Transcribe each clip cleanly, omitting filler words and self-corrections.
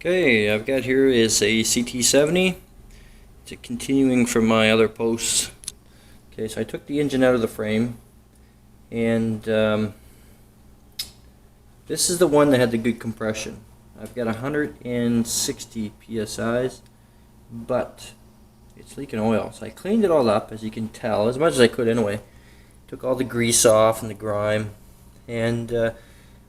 Okay, I've got here is a ct70. It's continuing from my other posts. Okay, so I took the engine out of the frame, and this is the one that had the good compression. I've got 160 psi's, but it's leaking oil. So I cleaned it all up, as you can tell, as much as I could anyway. Took all the grease off and the grime, and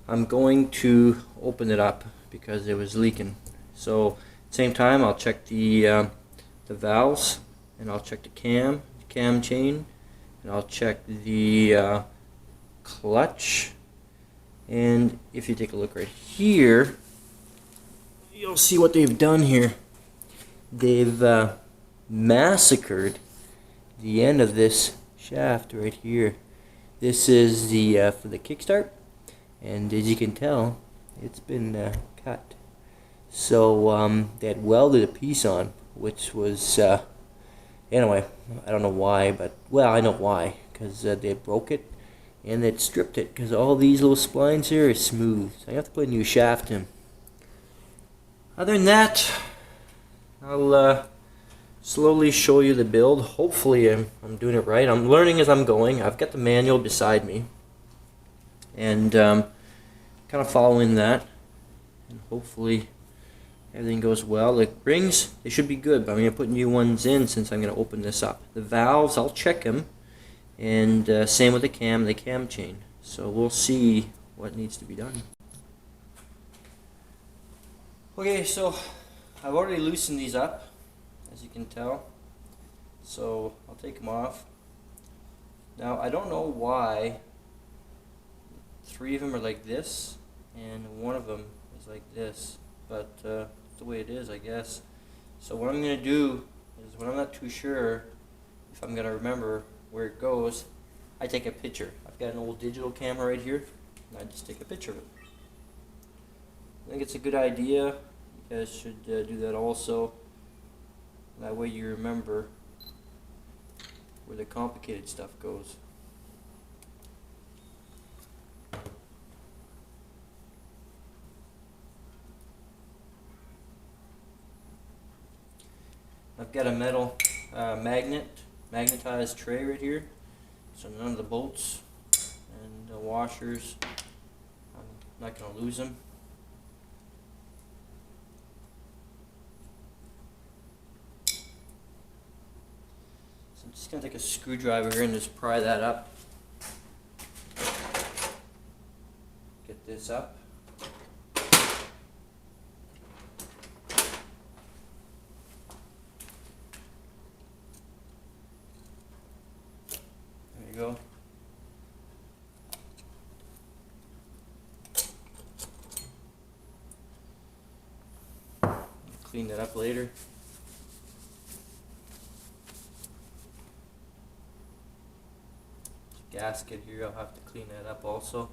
I'm going to open it up because it was leaking. So at the same time, I'll check the valves, and I'll check the cam chain, and I'll check the clutch. And if you take a look right here, you'll see what they've done here. They've massacred the end of this shaft right here. This is the for the kickstart, and as you can tell, it's been cut. So they had welded a piece on, which was anyway, I don't know why, but well, I know why, because they broke it and they'd stripped it, because all these little splines here are smooth. So I have to put a new shaft in. Other than that, I'll slowly show you the build. Hopefully I'm doing it right. I'm learning as I'm going. I've got the manual beside me, and kind of following that, and hopefully everything goes well. The rings, they should be good, but I'm going to put new ones in since I'm going to open this up. The valves, I'll check them, and same with the cam chain. So we'll see what needs to be done. Okay, so I've already loosened these up, as you can tell. So I'll take them off. Now I don't know why 3 of them are like this and one of them is like this, but it's the way it is, I guess. So what I'm going to do is, when I'm not too sure if I'm going to remember where it goes, I take a picture. I've got an old digital camera right here, and I just take a picture of it. I think it's a good idea. You guys should do that also. That way you remember where the complicated stuff goes. I've got a metal magnetized tray right here, so none of the bolts and the washers, I'm not going to lose them. So I'm just going to take a screwdriver here and just pry that up. Get this up. Go. Clean that up later. Gasket here, I'll have to clean that up also.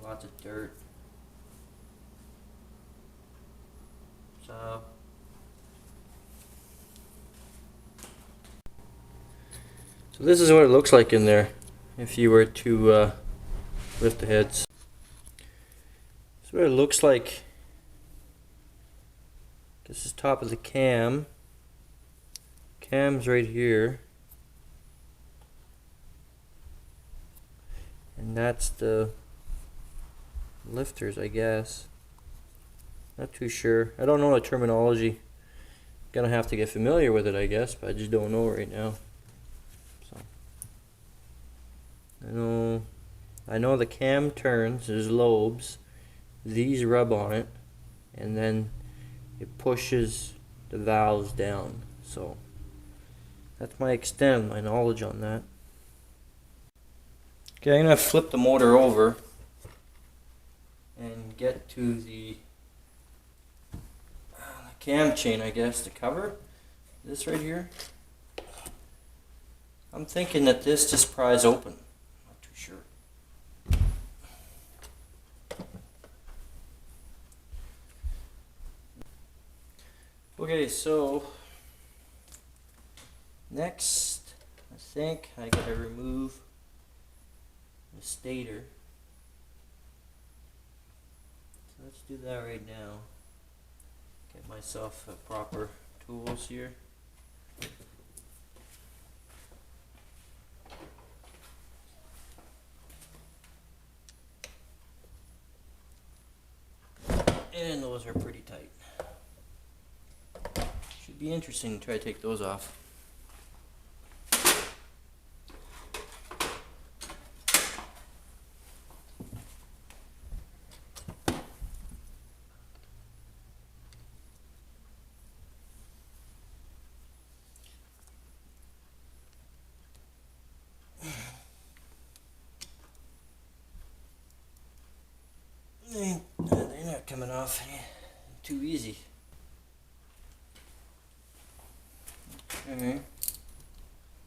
Lots of dirt. So this is what it looks like in there if you were to lift the heads. This is what it looks like. This is top of the cam. Cam's right here. And that's the lifters, I guess. Not too sure. I don't know the terminology. Gonna have to get familiar with it, I guess, but I just don't know right now. I know the cam turns, there's lobes, these rub on it, and then it pushes the valves down. So that's my extent of my knowledge on that. Okay, I'm going to flip the motor over and get to the cam chain, I guess, to cover this right here. I'm thinking that this just pries open. Sure. Okay, so next I think I gotta remove the stator. So let's do that right now. Get myself proper tools here. And those are pretty tight. Should be interesting to try to take those off. They're not coming off too easy. Okay.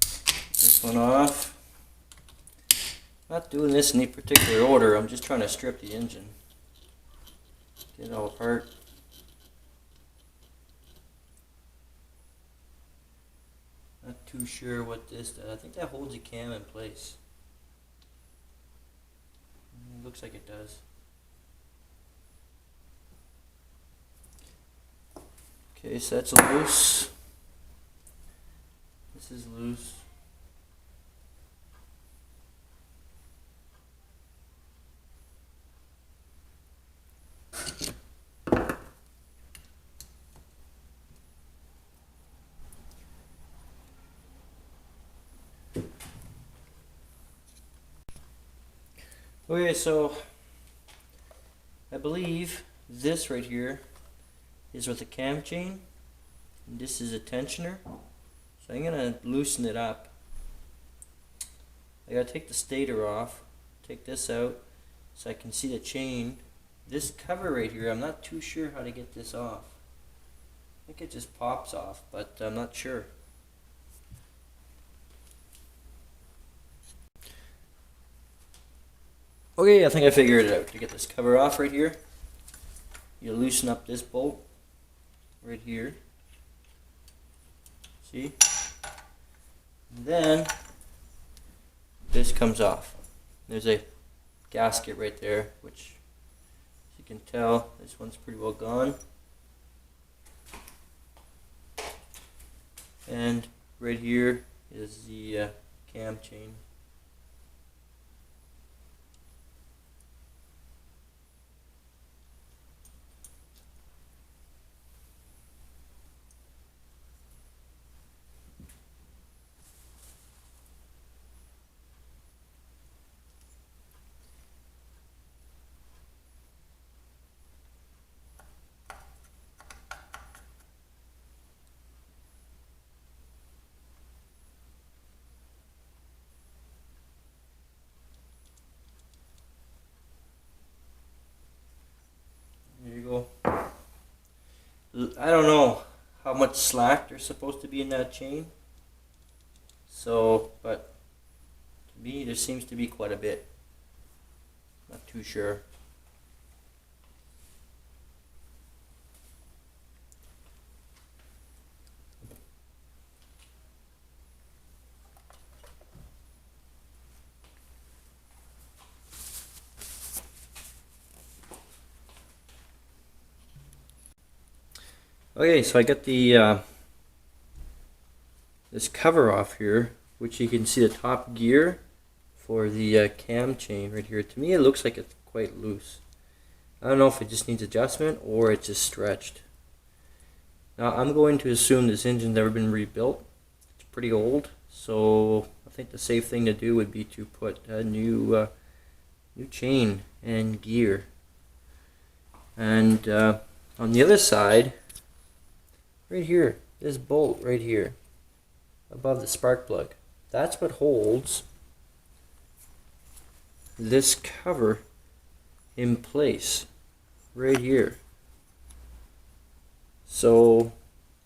This one off. Not doing this in any particular order, I'm just trying to strip the engine. Get it all apart. Not too sure what this does. I think that holds the cam in place. It looks like it does. Okay, so that's loose. This is loose. Okay, so I believe this right here is with a cam chain, and this is a tensioner. So I'm gonna loosen it up. I gotta take the stator off, take this out so I can see the chain. This cover right here, I'm not too sure how to get this off. I think it just pops off, but I'm not sure. Okay, I think I figured it out. To get this cover off right here, you loosen up this bolt right here. See? And then this comes off. There's a gasket right there, which as you can tell, this one's pretty well gone. And right here is the cam chain. There you go. I don't know how much slack there's supposed to be in that chain. So, but to me there seems to be quite a bit. Not too sure. Okay, so I got the this cover off here, which you can see the top gear for the cam chain right here. To me it looks like it's quite loose. I don't know if it just needs adjustment or it's just stretched. Now I'm going to assume this engine's never been rebuilt. It's pretty old, so I think the safe thing to do would be to put a new chain and gear. And on the other side, right here, this bolt right here above the spark plug, that's what holds this cover in place right here. So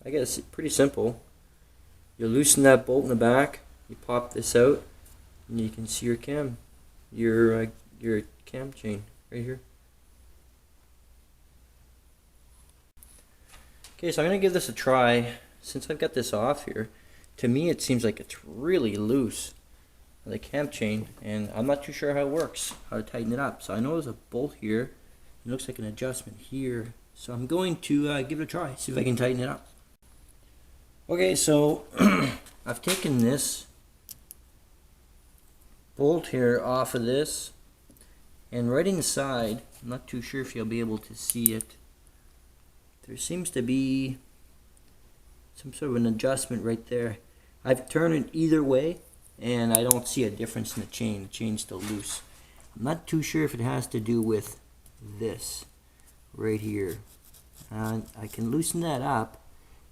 I guess it's pretty simple. You loosen that bolt in the back, you pop this out, and you can see your cam chain right here. Okay, so I'm going to give this a try. Since I've got this off here, to me it seems like it's really loose, the cam chain, and I'm not too sure how it works, how to tighten it up. So I know there's a bolt here. It looks like an adjustment here So I'm going to give it a try, see if I can tighten it up. Okay, so I've taken this bolt here off of this, and right inside, I'm not too sure if you'll be able to see it, there seems to be some sort of an adjustment right there. I've turned it either way and I don't see a difference in the chain. The chain's still loose. I'm not too sure if it has to do with this right here. I can loosen that up,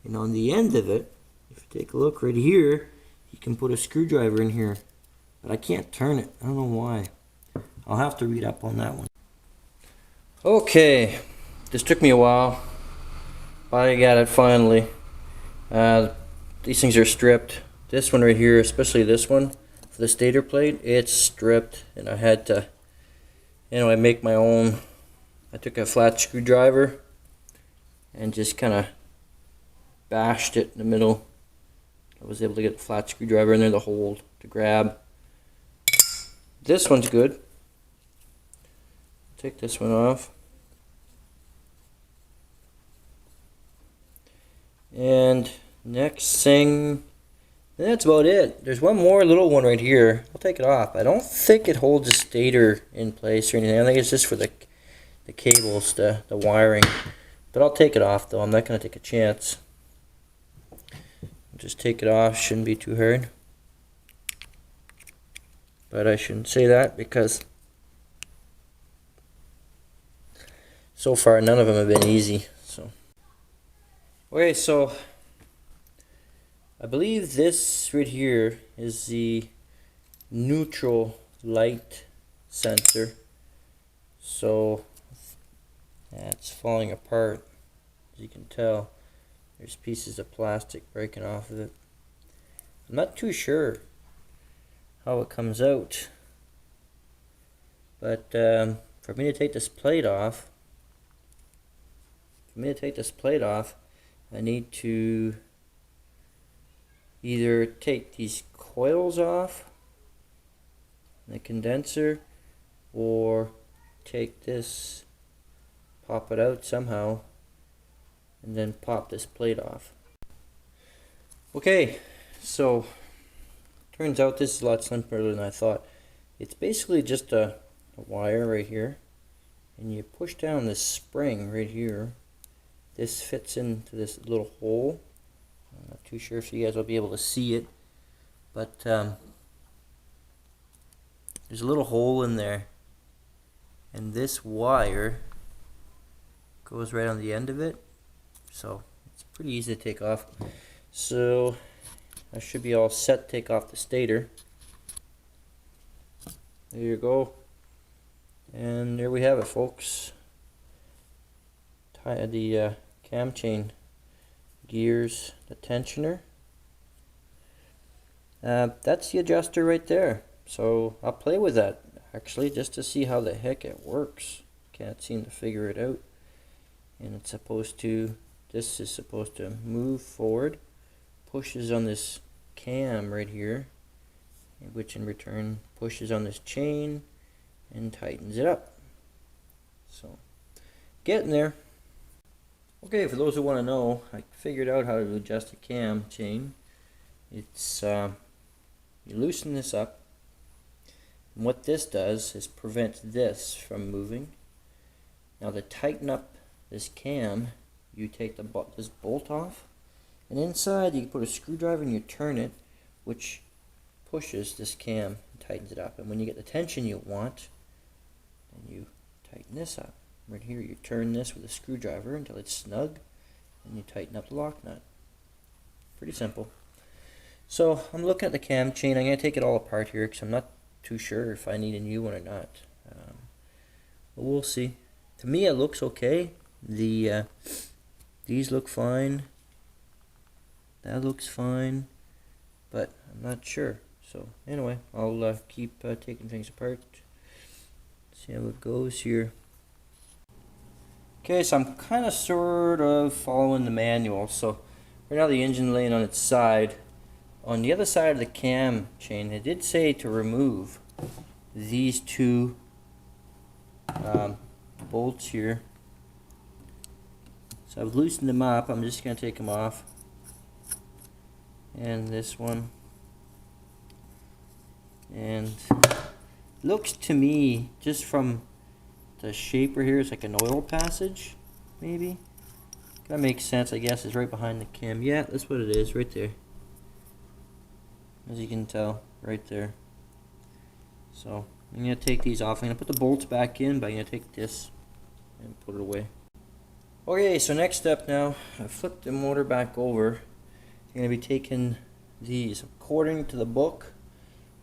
and on the end of it, if you take a look right here, you can put a screwdriver in here, but I can't turn it. I don't know why. I'll have to read up on that one. Okay, this took me a while, but I got it finally. These things are stripped. This one right here, especially this one for the stator plate, it's stripped, and I had to, I make my own. I took a flat screwdriver and just kind of bashed it in the middle. I was able to get a flat screwdriver in there to hold, to grab. This one's good. Take this one off. And next thing, that's about it. There's one more little one right here. I'll take it off. I don't think it holds the stator in place or anything. I think it's just for the cables, the wiring. But I'll take it off though. I'm not going to take a chance. Just take it off. Shouldn't be too hard. But I shouldn't say that because so far none of them have been easy. So okay, so I believe this right here is the neutral light sensor. So that's falling apart, as you can tell. There's pieces of plastic breaking off of it. I'm not too sure how it comes out, but for me to take this plate off, I need to either take these coils off, the condenser, or take this, pop it out somehow, and then pop this plate off. Okay, so turns out this is a lot simpler than I thought. It's basically just a wire right here, and you push down this spring right here. This fits into this little hole. I'm not too sure if you guys will be able to see it, but there's a little hole in there, and this wire goes right on the end of it, so it's pretty easy to take off. So I should be all set to take off the stator. There you go, and there we have it, folks. Tie the cam chain gears, the tensioner. That's the adjuster right there. So I'll play with that actually just to see how the heck it works. Can't seem to figure it out. And it's supposed to, this is supposed to move forward, pushes on this cam right here, which in return pushes on this chain and tightens it up. So getting there. Okay, for those who want to know, I figured out how to adjust the cam chain. It's you loosen this up, and what this does is prevent this from moving. Now to tighten up this cam, you take this bolt off, and inside you put a screwdriver and you turn it, which pushes this cam and tightens it up. And when you get the tension you want, then you tighten this up. Right here, you turn this with a screwdriver until it's snug, and you tighten up the lock nut. Pretty simple. So I'm looking at the cam chain. I'm going to take it all apart here because I'm not too sure if I need a new one or not. But we'll see. To me, it looks okay. These look fine. That looks fine, but I'm not sure. So anyway, I'll keep taking things apart. See how it goes here. Okay, so I'm kind of sort of following the manual. So right now the engine laying on its side. On the other side of the cam chain, it did say to remove these two bolts here. So I've loosened them up. I'm just going to take them off. And this one. And looks to me, just from the shaper here, it's like an oil passage, maybe. That makes sense, I guess. It's right behind the cam. Yeah, that's what it is, right there. As you can tell, right there. So I'm going to take these off. I'm going to put the bolts back in, but I'm going to take this and put it away. Okay, so next step now, I flipped the motor back over. I'm going to be taking these. According to the book,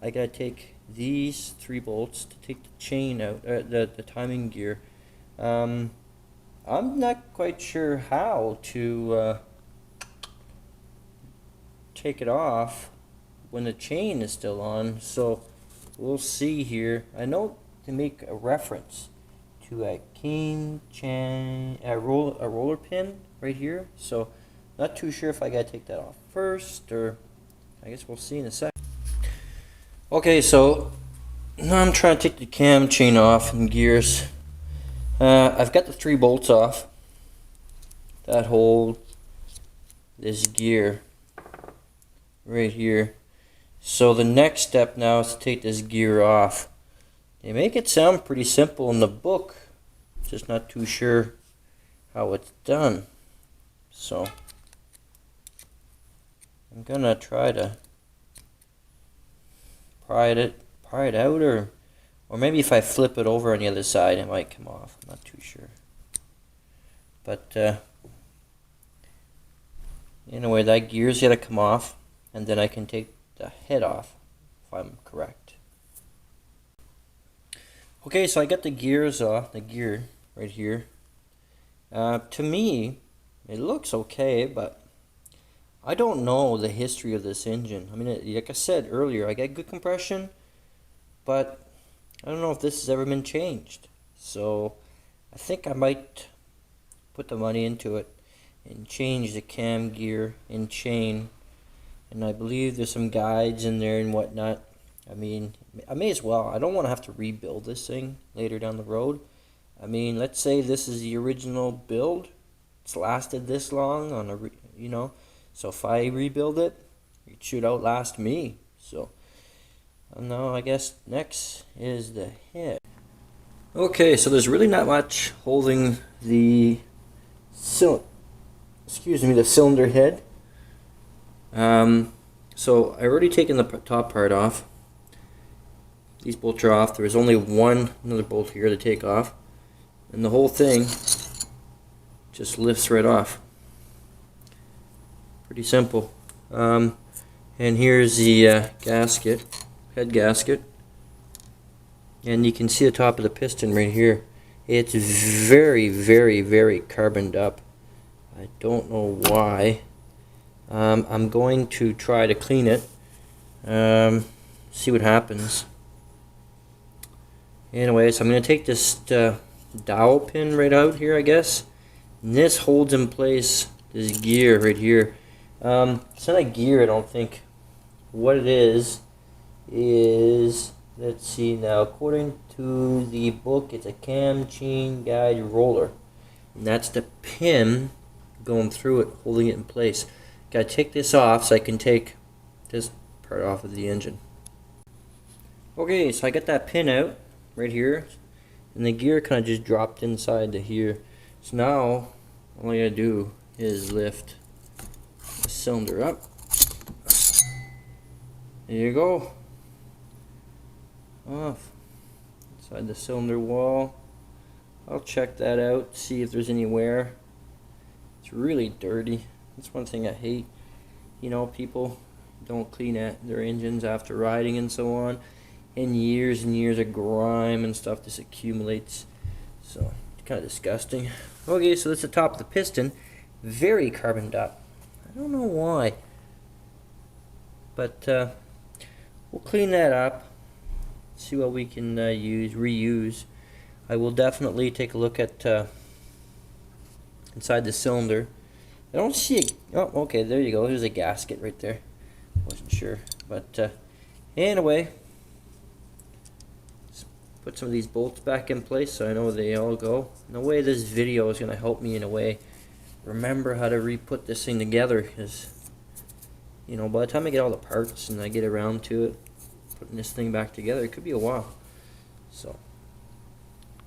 I got to take these 3 bolts to take the chain out, the timing gear. I'm not quite sure how to take it off when the chain is still on, so we'll see here. I know to make a reference to a roller pin right here, so not too sure if I gotta take that off first, or I guess we'll see in a sec. Okay, so now I'm trying to take the cam chain off and gears. I've got the 3 bolts off that hold this gear right here. So the next step now is to take this gear off. They make it sound pretty simple in the book, just not too sure how it's done. So I'm gonna try to pry it out, or maybe if I flip it over on the other side, it might come off. I'm not too sure. But anyway, that gear's got to come off, and then I can take the head off, if I'm correct. Okay, so I got the gears off, the gear right here. To me, it looks okay, but I don't know the history of this engine. I mean, like I said earlier, I got good compression, but I don't know if this has ever been changed. So I think I might put the money into it and change the cam gear and chain. And I believe there's some guides in there and whatnot. I mean, I may as well. I don't want to have to rebuild this thing later down the road. I mean, let's say this is the original build. It's lasted this long on a, so if I rebuild it, it should outlast me. So now I guess next is the head. Okay, so there's really not much holding the cylinder head. So I already taken the top part off. These bolts are off. There's only another bolt here to take off, and the whole thing just lifts right off. Pretty simple. And here's the head gasket, and you can see the top of the piston right here. It's very, very, very carboned up. I don't know why. I'm going to try to clean it, see what happens. Anyways, I'm going to take this dowel pin right out here, I guess, and this holds in place this gear right here. It's not a gear, I don't think. What it is, let's see now, according to the book, it's a cam chain guide roller, and that's the pin going through it, holding it in place. Gotta take this off so I can take this part off of the engine. Okay, so I got that pin out right here, and the gear kind of just dropped inside to here. So now all I gotta do is lift the cylinder up. There you go. Off inside the cylinder wall. I'll check that out, see if there's any wear. It's really dirty. That's one thing I hate. People don't clean their engines after riding and so on, and years of grime and stuff just accumulates. So it's kind of disgusting. Okay, so that's the top of the piston. Very carboned up. I don't know why, but we'll clean that up, see what we can reuse. I will definitely take a look at inside the cylinder. I don't see it. Oh, okay, there you go. There's a gasket right there. Wasn't sure, but anyway, let's put some of these bolts back in place so I know where they all go. In a way, this video is going to help me in a way remember how to re-put this thing together, because you know, by the time I get all the parts and I get around to it, putting this thing back together, it could be a while. So